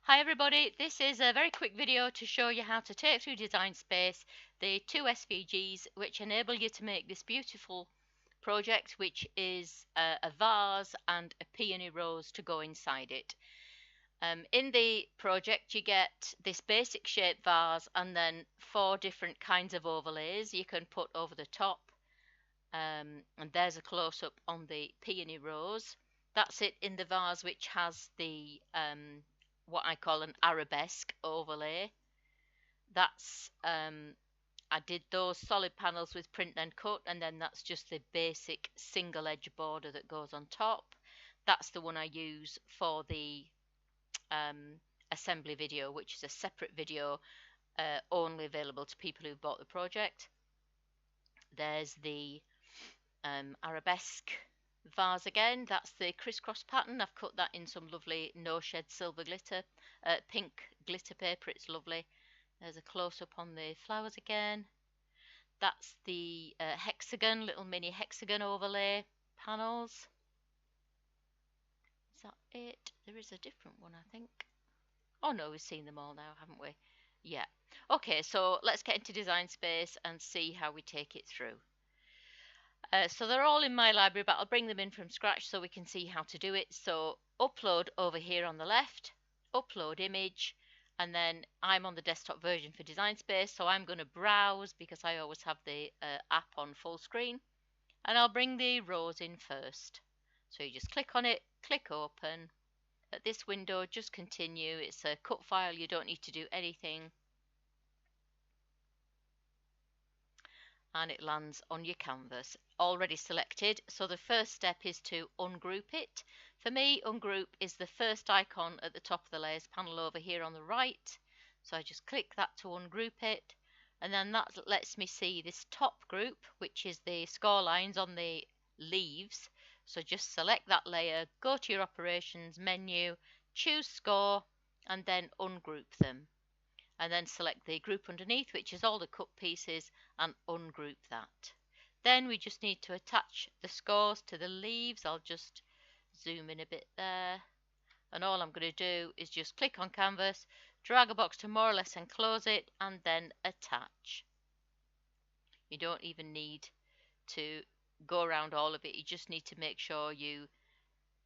Hi everybody, this is a very quick video to show you how to take through Design Space the two SVGs which enable you to make this beautiful project, which is a vase and a peony rose to go inside it. In the project you get this basic shape vase and then 4 different kinds of overlays you can put over the top, and there's a close-up on the peony rose. That's it in the vase, which has the what I call an arabesque overlay. That's I did those solid panels with print and cut, and then that's just the basic single edge border that goes on top. That's the one I use for the assembly video, which is a separate video only available to people who bought the project. There's the arabesque vase again. That's the crisscross pattern. I've cut that in some lovely no shed silver glitter, pink glitter paper. It's lovely. There's a close-up on the flowers again. That's the hexagon, little mini hexagon overlay panels. Is that it? There is a different one, I think. Oh no, we've seen them all now, haven't we? Yeah. Okay, so let's get into Design Space and see how we take it through. So they're all in my library, but I'll bring them in from scratch so we can see how to do it. So upload over here on the left, upload image, and then I'm on the desktop version for Design Space, so I'm going to browse because I always have the app on full screen, and I'll bring the rose in first. So you just click on it, click open. At this window, just continue. It's a cut file, you don't need to do anything. And it lands on your canvas already selected. So the first step is to ungroup it. For me, ungroup is the first icon at the top of the layers panel over here on the right. So I just click that to ungroup it, and then that lets me see this top group, which is the score lines on the leaves. So just select that layer, go to your operations menu, choose score, and then ungroup them. And then select the group underneath, which is all the cut pieces, and ungroup that. Then we just need to attach the scores to the leaves. I'll just zoom in a bit there, and all I'm going to do is just click on canvas, drag a box to more or less enclose it, and then attach. You don't even need to go around all of it, you just need to make sure you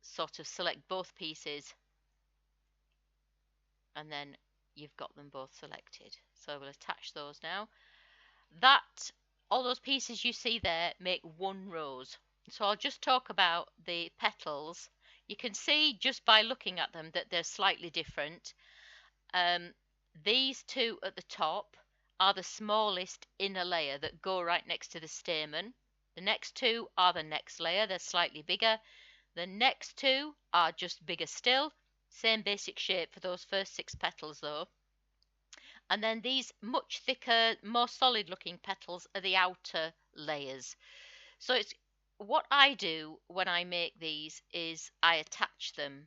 sort of select both pieces, and then you've got them both selected. So we'll attach those now. All those pieces you see there make one rose. So I'll just talk about the petals. You can see just by looking at them that they're slightly different. These two at the top are the smallest inner layer that go right next to the stamen. The next two are the next layer, they're slightly bigger. The next two are just bigger still. Same basic shape for those first 6 petals though. And then these much thicker, more solid looking petals are the outer layers. So it's what I do when I make these is I attach them,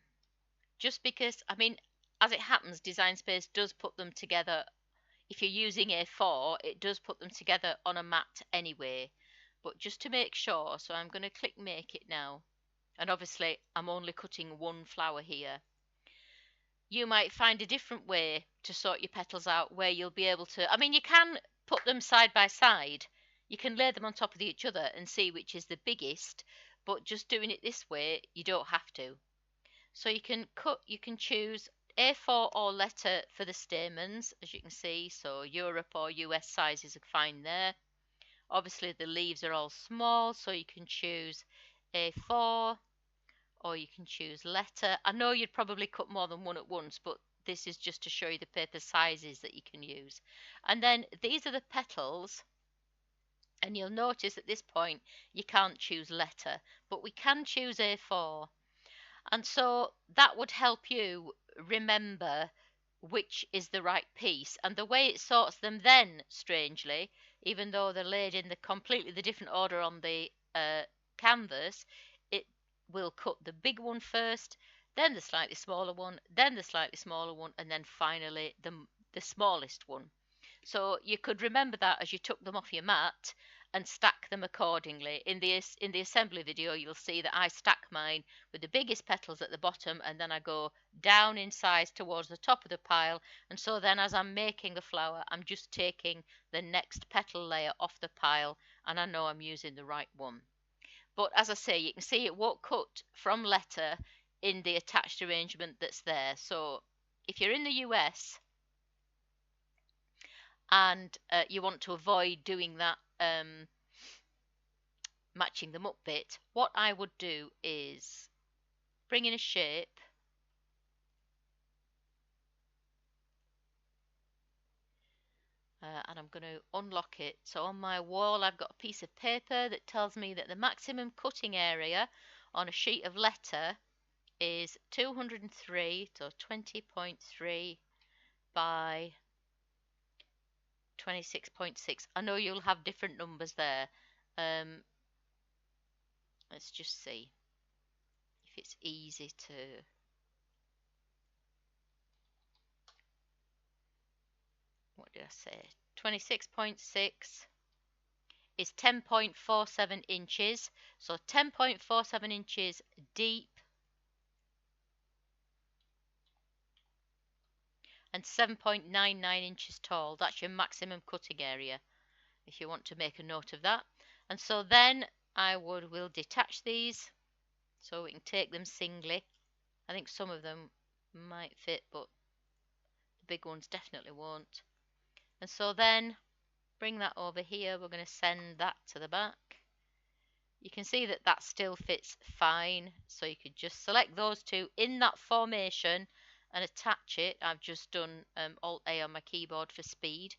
just because, I mean, as it happens, Design Space does put them together. If you're using A4, it does put them together on a mat anyway, but just to make sure. So I'm going to click make it now, and obviously I'm only cutting one flower here. You might find a different way to sort your petals out where you'll be able to, I mean, you can put them side by side. You can lay them on top of each other and see which is the biggest, but just doing it this way, you don't have to. So you can choose A4 or letter for the stamens, as you can see. So Europe or US sizes are fine there. Obviously the leaves are all small, so you can choose A4, or you can choose letter. I know you'd probably cut more than one at once, but this is just to show you the paper sizes that you can use. And then these are the petals, and you'll notice at this point you can't choose letter, but we can choose A4. And so that would help you remember which is the right piece. And the way it sorts them then, strangely, even though they're laid in the completely different order on the canvas, it will cut the big one first, then the slightly smaller one, then the slightly smaller one, and then finally the smallest one. So you could remember that as you took them off your mat, and stack them accordingly. In the assembly video, you'll see that I stack mine with the biggest petals at the bottom, and then I go down in size towards the top of the pile. And so then as I'm making the flower, I'm just taking the next petal layer off the pile, and I know I'm using the right one. But as I say, you can see it won't cut from letter in the attached arrangement that's there. So if you're in the US and you want to avoid doing that matching them up bit, what I would do is bring in a shape, and I'm going to unlock it. So on my wall I've got a piece of paper that tells me that the maximum cutting area on a sheet of letter is 203, so 20.3 by 26.6. I know you'll have different numbers there. Let's just see if it's easy to... What did I say? 26.6 is 10.47 inches. So 10.47 inches deep and 7.99 inches tall. That's your maximum cutting area, if you want to make a note of that. And so then we'll detach these so we can take them singly. I think some of them might fit, but the big ones definitely won't. And so then bring that over here. We're going to send that to the back. You can see that that still fits fine, so you could just select those two in that formation and attach it. I've just done Alt-A on my keyboard for speed,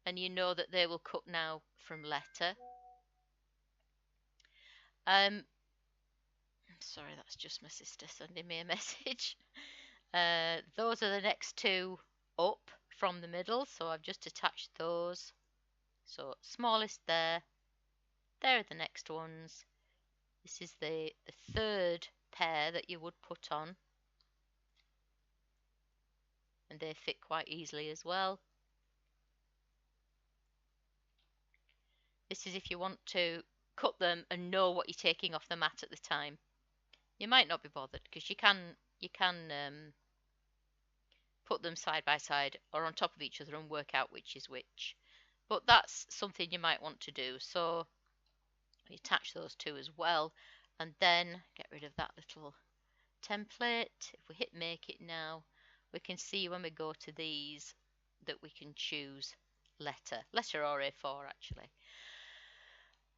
and you know that they will cut now from letter. Sorry, that's just my sister sending me a message. Those are the next two up from the middle, so I've just attached those. So smallest there. There are the next ones. This is the third pair that you would put on, and they fit quite easily as well. This is if you want to cut them and know what you're taking off the mat at the time. You might not be bothered because you can put them side by side or on top of each other and work out which is which. But that's something you might want to do. So we attach those two as well, and then get rid of that little template. If we hit make it now, we can see when we go to these that we can choose letter or A4 actually.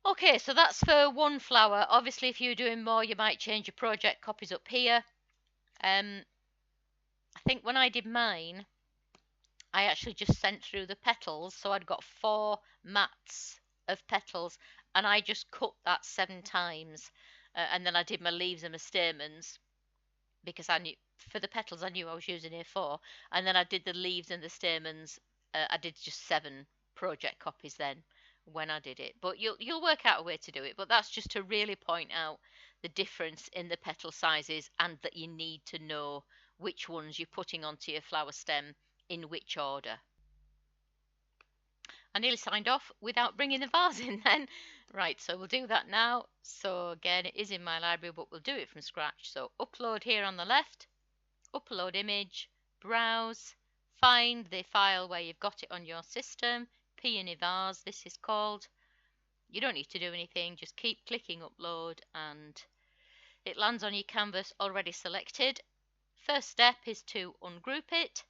Okay, so that's for one flower. Obviously, if you're doing more, you might change your project copies up here. I think when I did mine, I actually just sent through the petals, so I'd got 4 mats of petals, and I just cut that 7 times, and then I did my leaves and my stamens, because I knew for the petals I knew I was using A4, and then I did the leaves and the stamens. I did just 7 project copies then when I did it, but you'll work out a way to do it. But that's just to really point out the difference in the petal sizes, and that you need to know which ones you're putting onto your flower stem in which order. I nearly signed off without bringing the vase in then. Right, so we'll do that now. So again, it is in my library, but we'll do it from scratch. So upload here on the left, upload image, browse, find the file where you've got it on your system, peony vase this is called. You don't need to do anything, just keep clicking upload and it lands on your canvas already selected. First step is to ungroup it.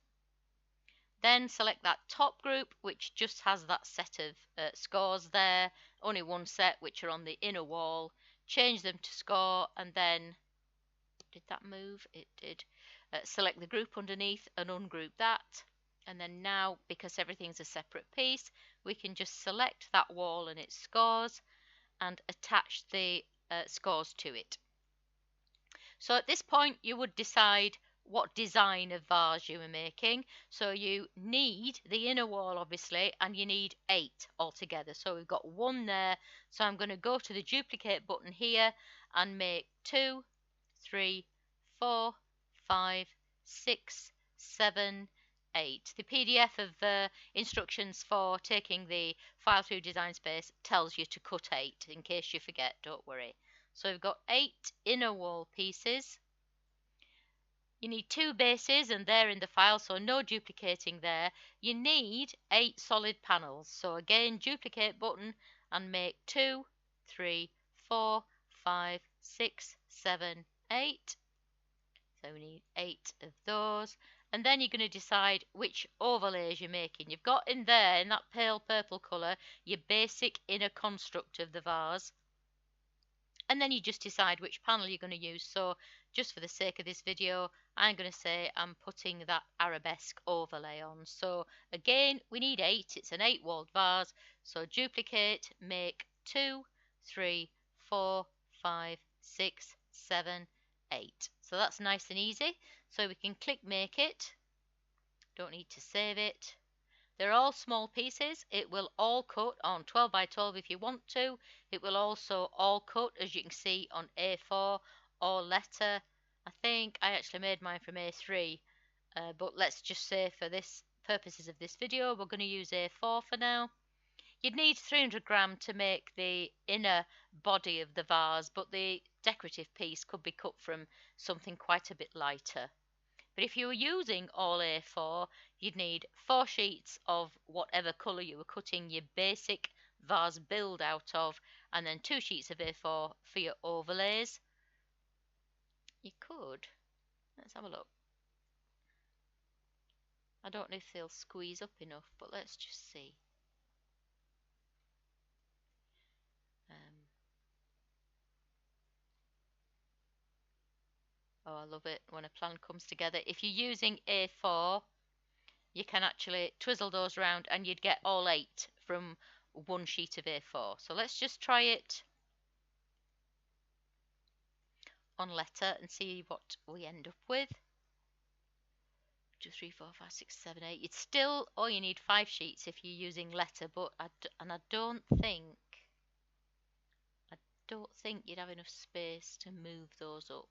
Then select that top group, which just has that set of scores there, only one set, which are on the inner wall. Change them to score, and then, did that move? It did. Select the group underneath and ungroup that. And then now, because everything's a separate piece, we can just select that wall and its scores and attach the scores to it. So at this point, you would decide what design of vase you are making. So you need the inner wall, obviously, and you need 8 altogether. So we've got 1 there. So I'm going to go to the duplicate button here and make 2, 3, 4, 5, 6, 7, 8. The PDF of the instructions for taking the file through Design Space tells you to cut 8. In case you forget, don't worry. So we've got 8 inner wall pieces. You need 2 bases, and they're in the file, so no duplicating there. You need 8 solid panels. So again, duplicate button and make 2, 3, 4, 5, 6, 7, 8. So we need 8 of those. And then you're going to decide which overlays you're making. You've got in there, in that pale purple colour, your basic inner construct of the vase. And then you just decide which panel you're going to use. So just for the sake of this video, I'm going to say I'm putting that arabesque overlay on. So again, we need 8. It's an 8-walled vase. So duplicate, make 2, 3, 4, 5, 6, 7, 8. So that's nice and easy. So we can click make it. Don't need to save it. They're all small pieces. It will all cut on 12 by 12 if you want to. It will also all cut, as you can see, on A4 or letter. I think I actually made mine from A3, but let's just say for this purposes of this video, we're going to use A4 for now. You'd need 300 gram to make the inner body of the vase, but the decorative piece could be cut from something quite a bit lighter. But if you were using all A4, you'd need 4 sheets of whatever colour you were cutting your basic vase build out of, and then 2 sheets of A4 for your overlays. You could, let's have a look. I don't know if they'll squeeze up enough, but let's just see. Oh, I love it when a plan comes together. If you're using A4, you can actually twizzle those around and you'd get all 8 from one sheet of A4. So let's just try it on letter and see what we end up with. 2, 3, 4, 5, 6, 7, 8. It's still, oh, you need 5 sheets if you're using letter, but I don't think you'd have enough space to move those up.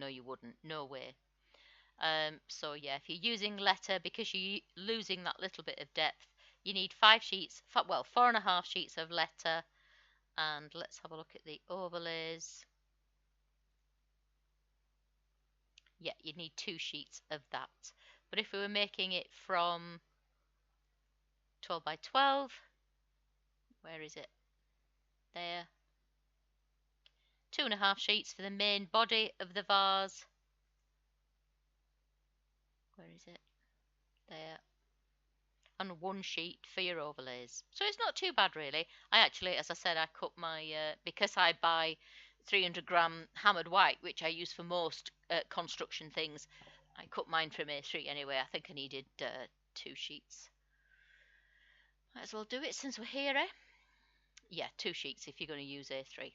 No, you wouldn't. No way. So yeah, if you're using letter, because you're losing that little bit of depth, you need 5 sheets, well, 4.5 sheets of letter. And let's have a look at the overlays. Yeah, you'd need 2 sheets of that. But if we were making it from 12 by 12, where is it? There. 2.5 sheets for the main body of the vase. Where is it? There. And 1 sheet for your overlays. So it's not too bad really. I actually, as I said, I cut my, because I buy 300 gram hammered white, which I use for most construction things, I cut mine from A3 anyway. I think I needed 2 sheets. Might as well do it since we're here, eh? Yeah, 2 sheets if you're going to use A3.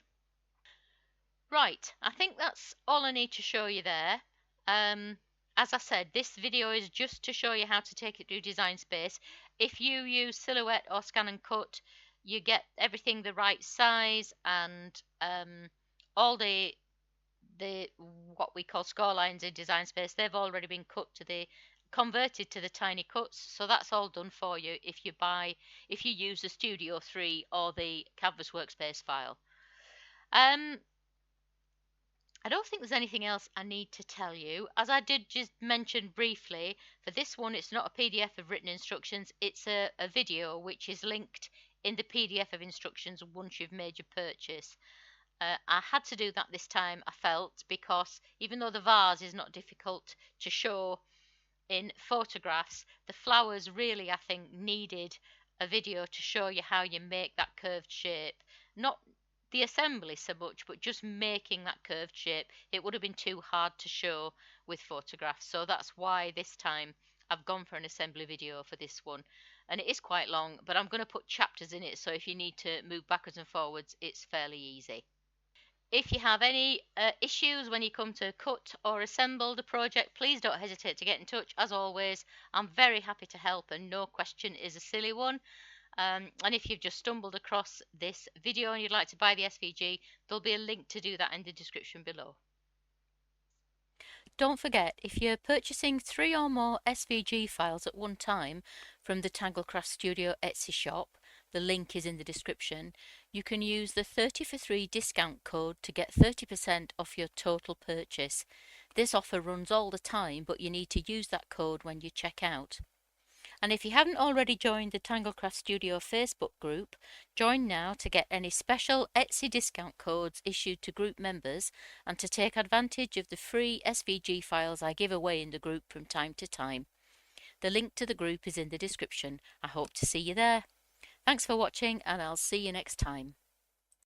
Right, I think that's all I need to show you there. As I said, this video is just to show you how to take it through Design Space. If you use Silhouette or ScanNCut, you get everything the right size, and all the what we call score lines in Design Space, they've already been converted to the tiny cuts, so that's all done for you if you use the Studio 3 or the Canvas Workspace file. I don't think there's anything else I need to tell you. As I did just mention briefly, for this one it's not a PDF of written instructions, it's a video which is linked in the PDF of instructions once you've made your purchase. I had to do that this time, I felt, because even though the vase is not difficult to show in photographs, the flowers really, I think, needed a video to show you how you make that curved shape. Not the assembly so much, but just making that curved shape. It would have been too hard to show with photographs. So that's why this time I've gone for an assembly video for this one. And it is quite long, but I'm going to put chapters in it, so if you need to move backwards and forwards, it's fairly easy. If you have any issues when you come to cut or assemble the project, please don't hesitate to get in touch. As always, I'm very happy to help, and no question is a silly one. And if you've just stumbled across this video and you'd like to buy the SVG, there'll be a link to do that in the description below. Don't forget, if you're purchasing 3 or more SVG files at one time from the Tanglecraft Studio Etsy shop, the link is in the description, you can use the 30 for 3 discount code to get 30% off your total purchase. This offer runs all the time, but you need to use that code when you check out. And if you haven't already joined the Tanglecraft Studio Facebook group, join now to get any special Etsy discount codes issued to group members and to take advantage of the free SVG files I give away in the group from time to time. The link to the group is in the description. I hope to see you there. Thanks for watching, and I'll see you next time.